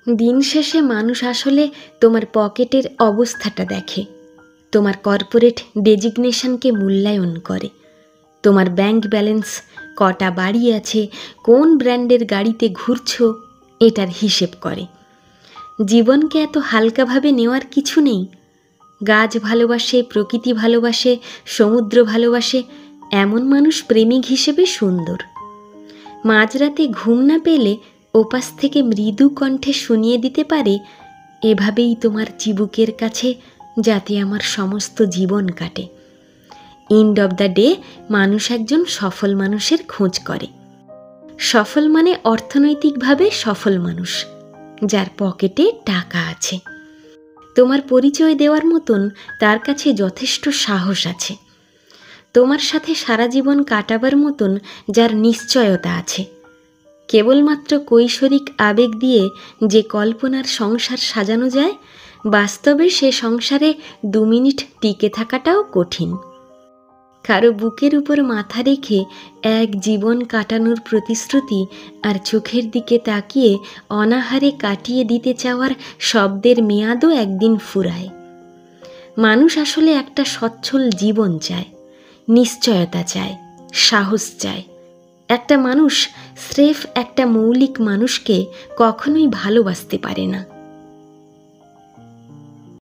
দিন শেষে মানুষ আসলে তোমার পকেটের অবস্থাটা দেখে, তোমার কর্পোরেট ডেজিগনেশনকে মূল্যায়ন করে, তোমার ব্যাংক ব্যালেন্স, কটা বাড়ি আছে, কোন ব্র্যান্ডের গাড়িতে ঘুরছো এটার হিসেব করে। জীবনকে এত হালকাভাবে নেওয়ার কিছু নেই। গাছ ভালোবাসে, প্রকৃতি ভালোবাসে, সমুদ্র ভালোবাসে এমন মানুষ প্রেমিক হিসেবে সুন্দর। মাঝরাতে ঘুম না পেলে ওপাশ থেকে মৃদু কণ্ঠে শুনিয়ে দিতে পারে, এভাবেই তোমার চিবুকের কাছে যাতে আমার সমস্ত জীবন কাটে। এন্ড অব দ্য ডে মানুষ একজন সফল মানুষের খোঁজ করে। সফল মানে অর্থনৈতিকভাবে সফল মানুষ, যার পকেটে টাকা আছে। তোমার পরিচয় দেওয়ার মতন তার কাছে যথেষ্ট সাহস আছে। তোমার সাথে সারা জীবন কাটাবার মতন যার নিশ্চয়তা আছে। কেবলমাত্র কৈশোরিক আবেগ দিয়ে যে কল্পনার সংসার সাজানো যায়, বাস্তবে সে সংসারে 2 মিনিট টিকে থাকাটাও কঠিন। কারো বুকের উপর মাথা রেখে এক জীবন কাটানোর প্রতিশ্রুতি আর চোখের দিকে তাকিয়ে অনাহারে কাটিয়ে দিতে চাওয়ার শব্দের মেয়াদও একদিন ফুরায়। মানুষ আসলে একটা সচ্ছল জীবন চায়, নিশ্চয়তা চায়, সাহস চায়। একটা মানুষ স্রেফ একটা মৌলিক মানুষকে কখনোই ভালোবাসতে পারে না।